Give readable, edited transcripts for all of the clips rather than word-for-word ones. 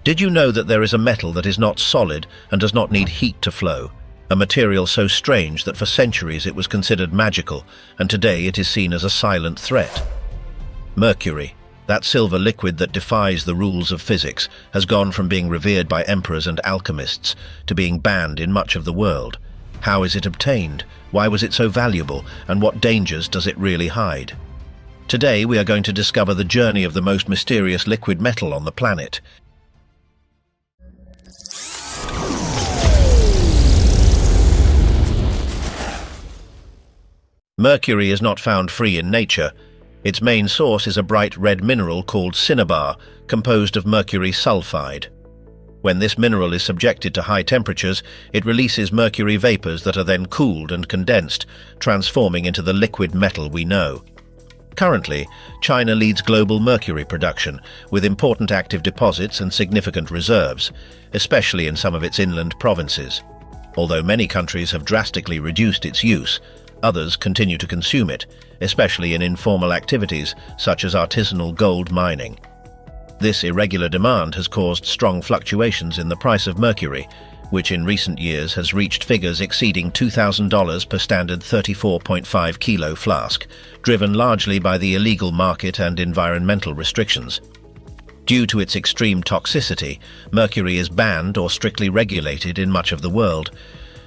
Did you know that there is a metal that is not solid and does not need heat to flow? A material so strange that for centuries it was considered magical, and today it is seen as a silent threat. Mercury, that silver liquid that defies the rules of physics, has gone from being revered by emperors and alchemists to being banned in much of the world. How is it obtained? Why was it so valuable? And what dangers does it really hide? Today we are going to discover the journey of the most mysterious liquid metal on the planet. Mercury is not found free in nature. Its main source is a bright red mineral called cinnabar, composed of mercury sulfide. When this mineral is subjected to high temperatures, it releases mercury vapors that are then cooled and condensed, transforming into the liquid metal we know. Currently, China leads global mercury production, with important active deposits and significant reserves, especially in some of its inland provinces. Although many countries have drastically reduced its use, others continue to consume it, especially in informal activities such as artisanal gold mining. This irregular demand has caused strong fluctuations in the price of mercury, which in recent years has reached figures exceeding $2,000 per standard 34.5 kilo flask, driven largely by the illegal market and environmental restrictions. Due to its extreme toxicity, mercury is banned or strictly regulated in much of the world.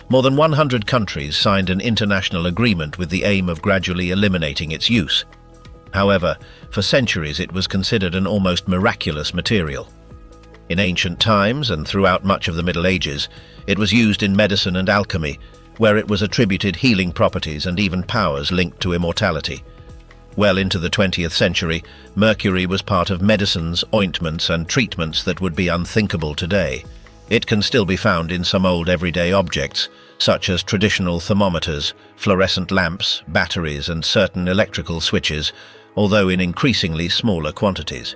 More than 100 countries signed an international agreement with the aim of gradually eliminating its use. However, for centuries it was considered an almost miraculous material. In ancient times and throughout much of the Middle Ages, it was used in medicine and alchemy, where it was attributed healing properties and even powers linked to immortality. Well into the 20th century, mercury was part of medicines, ointments, and treatments that would be unthinkable today. It can still be found in some old everyday objects, such as traditional thermometers, fluorescent lamps, batteries, and certain electrical switches, although in increasingly smaller quantities.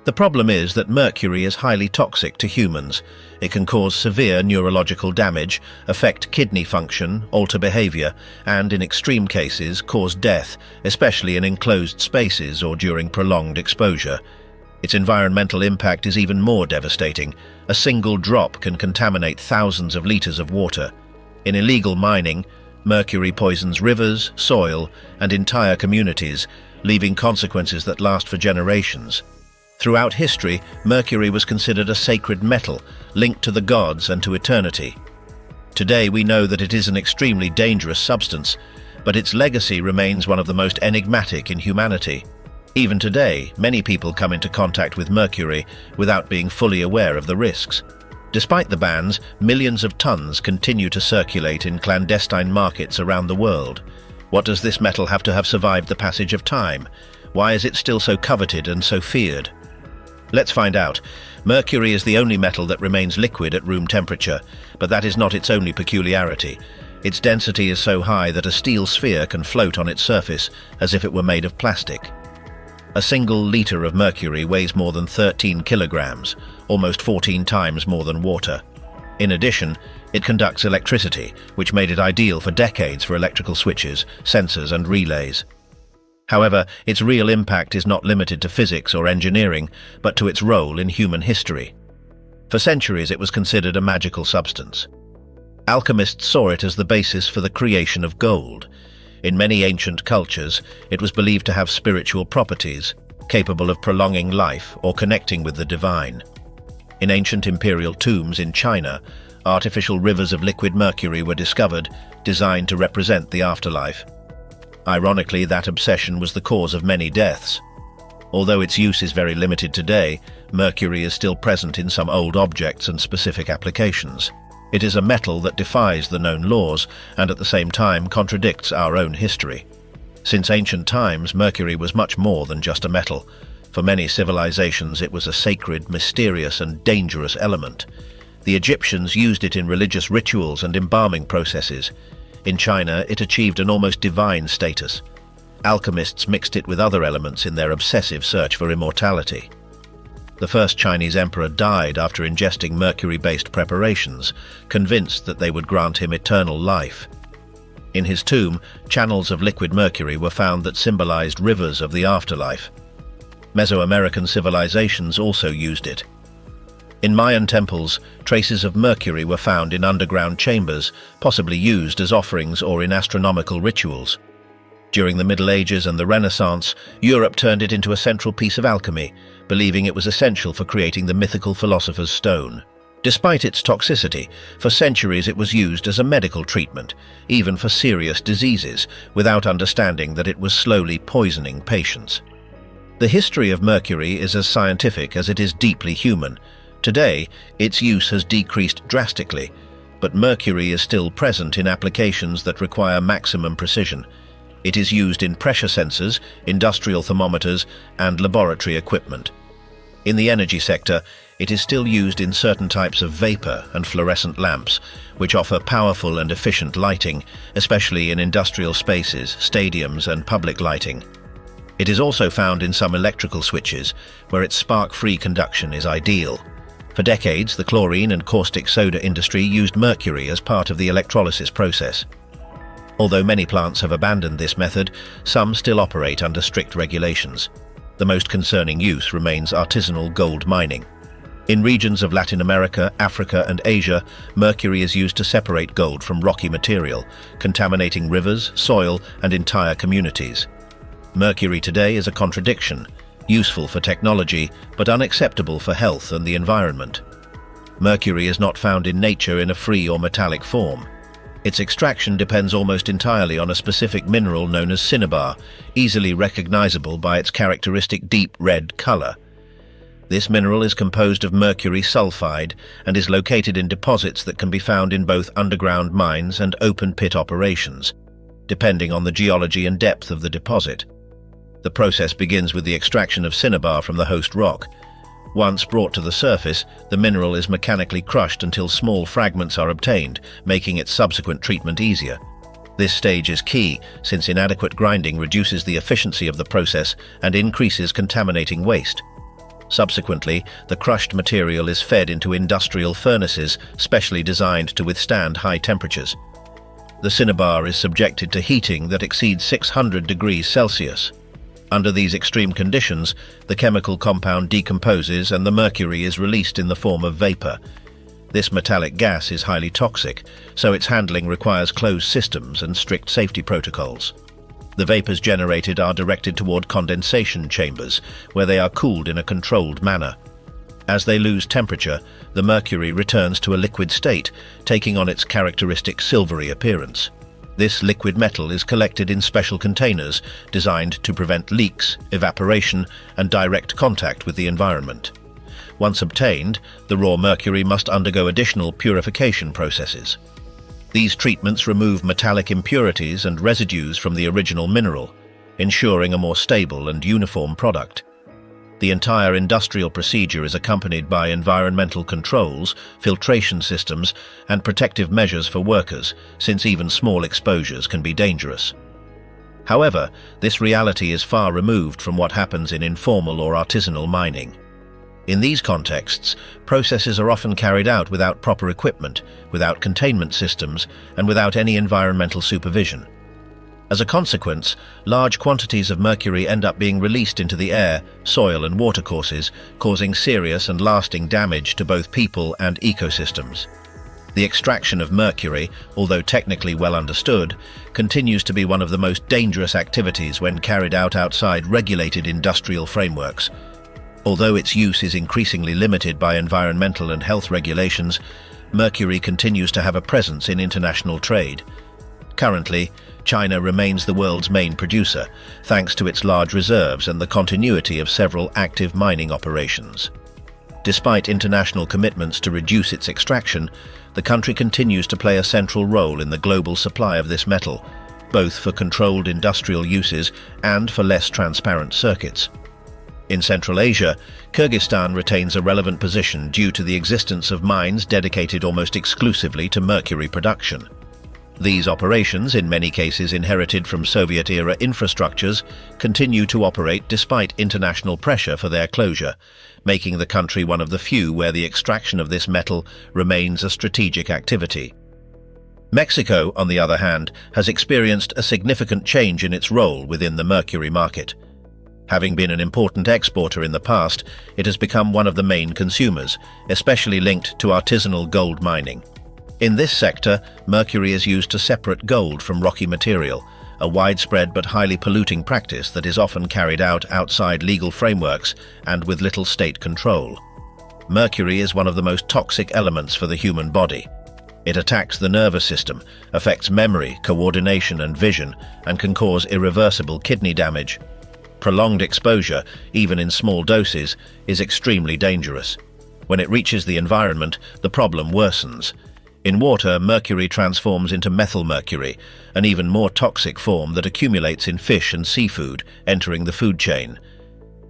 The problem is that mercury is highly toxic to humans. It can cause severe neurological damage, affect kidney function, alter behavior, and in extreme cases cause death, especially in enclosed spaces or during prolonged exposure. Its environmental impact is even more devastating. A single drop can contaminate thousands of liters of water. In illegal mining, mercury poisons rivers, soil, and entire communities, leaving consequences that last for generations. Throughout history, mercury was considered a sacred metal, linked to the gods and to eternity. Today we know that it is an extremely dangerous substance, but its legacy remains one of the most enigmatic in humanity. Even today, many people come into contact with mercury without being fully aware of the risks. Despite the bans, millions of tons continue to circulate in clandestine markets around the world. What does this metal have to have survived the passage of time? Why is it still so coveted and so feared? Let's find out. Mercury is the only metal that remains liquid at room temperature, but that is not its only peculiarity. Its density is so high that a steel sphere can float on its surface as if it were made of plastic. A single liter of mercury weighs more than 13 kilograms, almost 14 times more than water. In addition, it conducts electricity, which made it ideal for decades for electrical switches, sensors, and relays. However, its real impact is not limited to physics or engineering, but to its role in human history. For centuries, it was considered a magical substance. Alchemists saw it as the basis for the creation of gold. In many ancient cultures, it was believed to have spiritual properties, capable of prolonging life or connecting with the divine. In ancient imperial tombs in China, artificial rivers of liquid mercury were discovered, designed to represent the afterlife. Ironically, that obsession was the cause of many deaths. Although its use is very limited today, mercury is still present in some old objects and specific applications. It is a metal that defies the known laws and at the same time contradicts our own history. Since ancient times, mercury was much more than just a metal. For many civilizations, it was a sacred, mysterious, and dangerous element. The Egyptians used it in religious rituals and embalming processes. In China, it achieved an almost divine status. Alchemists mixed it with other elements in their obsessive search for immortality. The first Chinese emperor died after ingesting mercury-based preparations, convinced that they would grant him eternal life. In his tomb, channels of liquid mercury were found that symbolized rivers of the afterlife. Mesoamerican civilizations also used it. In Mayan temples, traces of mercury were found in underground chambers, possibly used as offerings or in astronomical rituals. During the Middle Ages and the Renaissance, Europe turned it into a central piece of alchemy, believing it was essential for creating the mythical philosopher's stone. Despite its toxicity, for centuries it was used as a medical treatment, even for serious diseases, without understanding that it was slowly poisoning patients. The history of mercury is as scientific as it is deeply human. Today, its use has decreased drastically, but mercury is still present in applications that require maximum precision. It is used in pressure sensors, industrial thermometers, and laboratory equipment. In the energy sector, it is still used in certain types of vapor and fluorescent lamps, which offer powerful and efficient lighting, especially in industrial spaces, stadiums, and public lighting. It is also found in some electrical switches, where its spark-free conduction is ideal. For decades, the chlorine and caustic soda industry used mercury as part of the electrolysis process. Although many plants have abandoned this method, some still operate under strict regulations. The most concerning use remains artisanal gold mining. In regions of Latin America, Africa, and Asia, mercury is used to separate gold from rocky material, contaminating rivers, soil, and entire communities. Mercury today is a contradiction, useful for technology, but unacceptable for health and the environment. Mercury is not found in nature in a free or metallic form. Its extraction depends almost entirely on a specific mineral known as cinnabar, easily recognizable by its characteristic deep red color. This mineral is composed of mercury sulfide and is located in deposits that can be found in both underground mines and open-pit operations, depending on the geology and depth of the deposit. The process begins with the extraction of cinnabar from the host rock. Once brought to the surface, the mineral is mechanically crushed until small fragments are obtained, making its subsequent treatment easier. This stage is key, since inadequate grinding reduces the efficiency of the process and increases contaminating waste. Subsequently, the crushed material is fed into industrial furnaces specially designed to withstand high temperatures. The cinnabar is subjected to heating that exceeds 600 degrees Celsius. Under these extreme conditions, the chemical compound decomposes and the mercury is released in the form of vapor. This metallic gas is highly toxic, so its handling requires closed systems and strict safety protocols. The vapors generated are directed toward condensation chambers, where they are cooled in a controlled manner. As they lose temperature, the mercury returns to a liquid state, taking on its characteristic silvery appearance. This liquid metal is collected in special containers designed to prevent leaks, evaporation, and direct contact with the environment. Once obtained, the raw mercury must undergo additional purification processes. These treatments remove metallic impurities and residues from the original mineral, ensuring a more stable and uniform product. The entire industrial procedure is accompanied by environmental controls, filtration systems, and protective measures for workers, since even small exposures can be dangerous. However, this reality is far removed from what happens in informal or artisanal mining. In these contexts, processes are often carried out without proper equipment, without containment systems, and without any environmental supervision. As a consequence, large quantities of mercury end up being released into the air, soil, and watercourses, causing serious and lasting damage to both people and ecosystems. The extraction of mercury, although technically well understood, continues to be one of the most dangerous activities when carried out outside regulated industrial frameworks. Although its use is increasingly limited by environmental and health regulations, mercury continues to have a presence in international trade. Currently, China remains the world's main producer, thanks to its large reserves and the continuity of several active mining operations. Despite international commitments to reduce its extraction, the country continues to play a central role in the global supply of this metal, both for controlled industrial uses and for less transparent circuits. In Central Asia, Kyrgyzstan retains a relevant position due to the existence of mines dedicated almost exclusively to mercury production. These operations, in many cases inherited from Soviet-era infrastructures, continue to operate despite international pressure for their closure, making the country one of the few where the extraction of this metal remains a strategic activity. Mexico, on the other hand, has experienced a significant change in its role within the mercury market. Having been an important exporter in the past, it has become one of the main consumers, especially linked to artisanal gold mining. In this sector, mercury is used to separate gold from rocky material, a widespread but highly polluting practice that is often carried out outside legal frameworks and with little state control. Mercury is one of the most toxic elements for the human body. It attacks the nervous system, affects memory, coordination and vision, and can cause irreversible kidney damage. Prolonged exposure, even in small doses, is extremely dangerous. When it reaches the environment, the problem worsens. In water, mercury transforms into methylmercury, an even more toxic form that accumulates in fish and seafood, entering the food chain.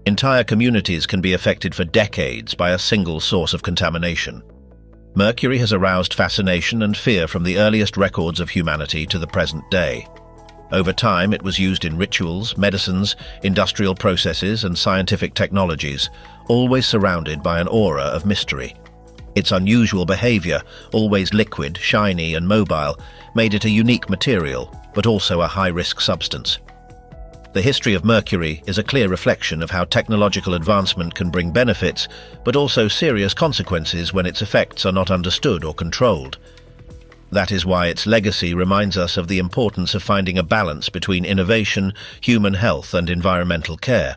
Entire communities can be affected for decades by a single source of contamination. Mercury has aroused fascination and fear from the earliest records of humanity to the present day. Over time, it was used in rituals, medicines, industrial processes, and scientific technologies, always surrounded by an aura of mystery. Its unusual behavior, always liquid, shiny, and mobile, made it a unique material, but also a high-risk substance. The history of mercury is a clear reflection of how technological advancement can bring benefits, but also serious consequences when its effects are not understood or controlled. That is why its legacy reminds us of the importance of finding a balance between innovation, human health, and environmental care.